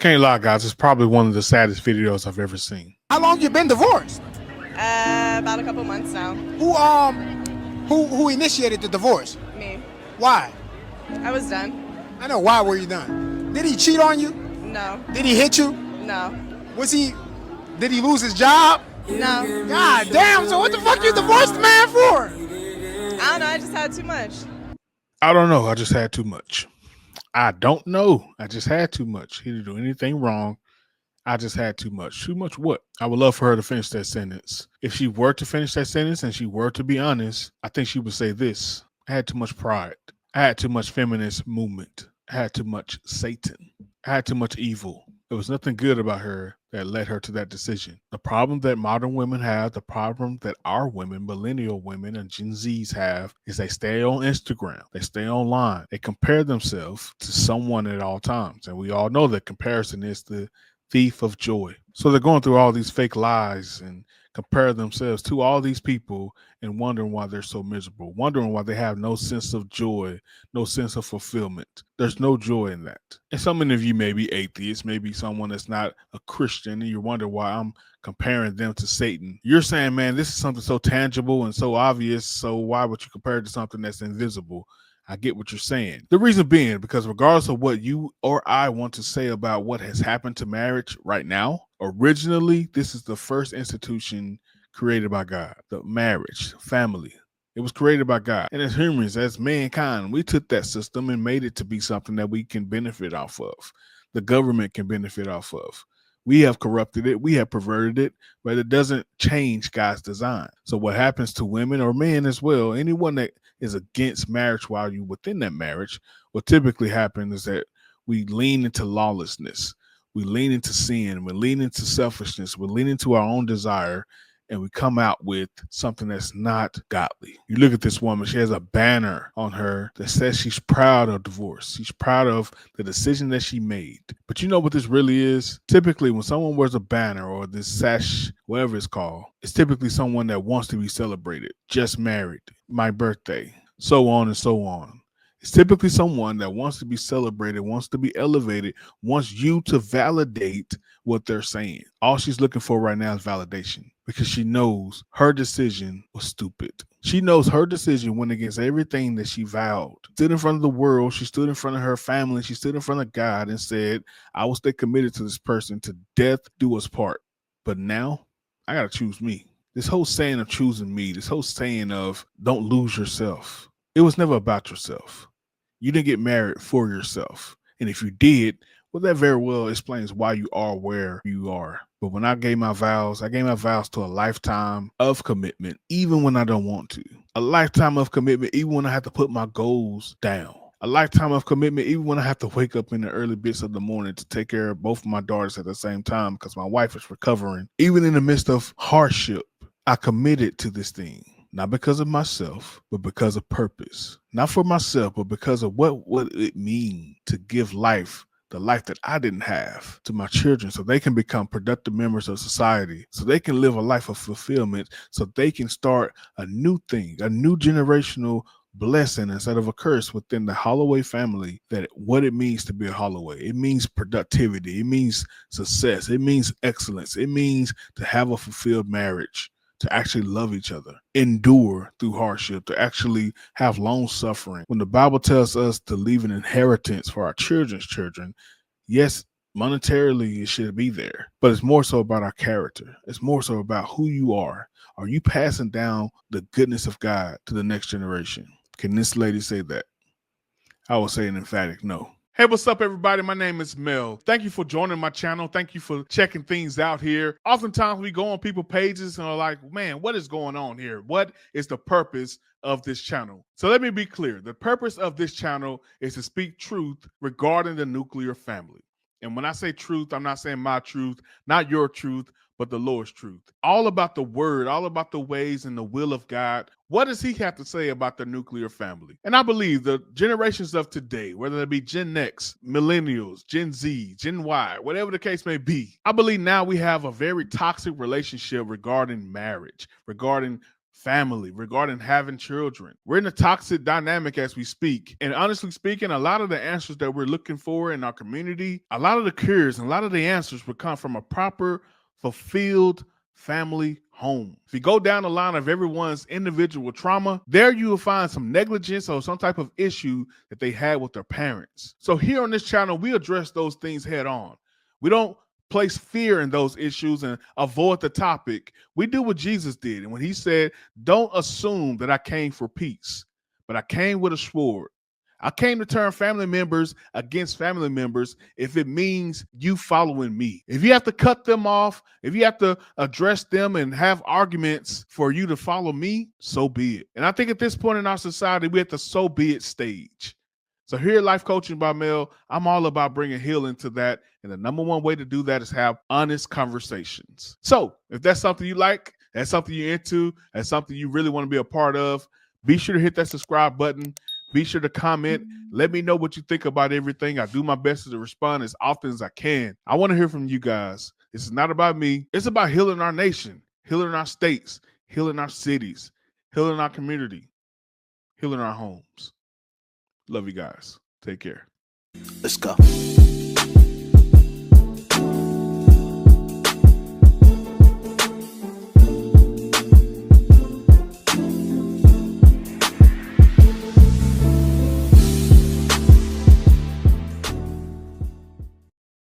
can't lie, guys. It's probably one of the saddest videos I've ever seen. How long you been divorced? About a couple months now. Who initiated the divorce? Me. Why? I was done. I know. Why were you done? Did he cheat on you? No. Did he hit you? No. Did he lose his job? No. God damn, so what the fuck you divorced the man for? I don't know. I just had too much. I don't know. I just had too much. I don't know. I just had too much. He didn't do anything wrong. I just had too much. Too much what? I would love for her to finish that sentence. If she were to finish that sentence and she were to be honest, I think she would say this. I had too much pride. I had too much feminist movement. I had too much Satan. I had too much evil. There was nothing good about her that led her to that decision. The problem that modern women have, the problem that our women, millennial women and Gen Zs have, is they stay on Instagram. They stay online. They compare themselves to someone at all times. And we all know that comparison is the thief of joy. So they're going through all these fake lies and compare themselves to all these people and wondering why they're so miserable, wondering why they have no sense of joy, no sense of fulfillment. There's no joy in that. And some of you may be atheists, maybe someone that's not a Christian, and you wonder why I'm comparing them to Satan. You're saying, man, this is something so tangible and so obvious, so why would you compare it to something that's invisible? I get what you're saying. The reason being, because regardless of what you or I want to say about what has happened to marriage right now, originally, this is the first institution created by God, the marriage, family. It was created by God. And as humans, as mankind, we took that system and made it to be something that we can benefit off of. The government can benefit off of. We have corrupted it. We have perverted it, but it doesn't change God's design. So what happens to women or men as well, anyone that is against marriage while you're within that marriage, what typically happens is that we lean into lawlessness. We lean into sin. We lean into selfishness. We lean into our own desire, and we come out with something that's not godly. You look at this woman, she has a banner on her that says she's proud of divorce. She's proud of the decision that she made. But you know what this really is? Typically, when someone wears a banner or this sash, whatever it's called, it's typically someone that wants to be celebrated, just married, my birthday, so on and so on. It's typically someone that wants to be celebrated, wants to be elevated, wants you to validate what they're saying. All she's looking for right now is validation because she knows her decision was stupid. She knows her decision went against everything that she vowed. Stood in front of the world, she stood in front of her family, she stood in front of God and said, I will stay committed to this person to death do us part. But now I got to choose me. This whole saying of choosing me, this whole saying of don't lose yourself. It was never about yourself. You didn't get married for yourself. And if you did, well, that very well explains why you are where you are. But when I gave my vows to a lifetime of commitment, even when I don't want to. A lifetime of commitment, even when I have to put my goals down. A lifetime of commitment, even when I have to wake up in the early bits of the morning to take care of both of my daughters at the same time because my wife is recovering. Even in the midst of hardship, I committed to this thing. Not because of myself, but because of purpose. Not for myself, but because of what it means to give life, the life that I didn't have, to my children so they can become productive members of society, so they can live a life of fulfillment, so they can start a new thing, a new generational blessing instead of a curse within the Holloway family. That what it means to be a Holloway. It means productivity. It means success. It means excellence. It means to have a fulfilled marriage, to actually love each other, endure through hardship, to actually have long suffering. When the Bible tells us to leave an inheritance for our children's children, yes, monetarily it should be there, but it's more so about our character. It's more so about who you are. Are you passing down the goodness of God to the next generation? Can this lady say that? I would say an emphatic no. Hey, what's up, everybody? My name is Mel. Thank you for joining my channel. Thank you for checking things out here. Oftentimes, we go on people's pages and are like, man, what is going on here? What is the purpose of this channel? So let me be clear. The purpose of this channel is to speak truth regarding the nuclear family. And when I say truth, I'm not saying my truth, not your truth, but the Lord's truth. All about the word, all about the ways and the will of God. What does he have to say about the nuclear family? And I believe the generations of today, whether it be Gen X, millennials, Gen Z, Gen Y, whatever the case may be, I believe now we have a very toxic relationship regarding marriage, regarding family, regarding having children. We're in a toxic dynamic as we speak. And honestly speaking, a lot of the answers that we're looking for in our community, a lot of the cures and a lot of the answers would come from a proper, fulfilled family home. If you go down the line of everyone's individual trauma, there you will find some negligence or some type of issue that they had with their parents. So here on this channel, we address those things head on. We don't place fear in those issues and avoid the topic. We do what Jesus did. And when he said, don't assume that I came for peace, but I came with a sword. I came to turn family members against family members if it means you following me. If you have to cut them off, if you have to address them and have arguments for you to follow me, so be it. And I think at this point in our society, we're at the so be it stage. So here at Life Coaching by Mel, I'm all about bringing healing to that. And the number one way to do that is have honest conversations. So if that's something you like, that's something you're into, that's something you really want to be a part of, be sure to hit that subscribe button. Be sure to comment. Let me know what you think about everything. I do my best to respond as often as I can. I want to hear from you guys. This is not about me. It's about healing our nation, healing our states, healing our cities, healing our community, healing our homes. Love you guys. Take care. Let's go.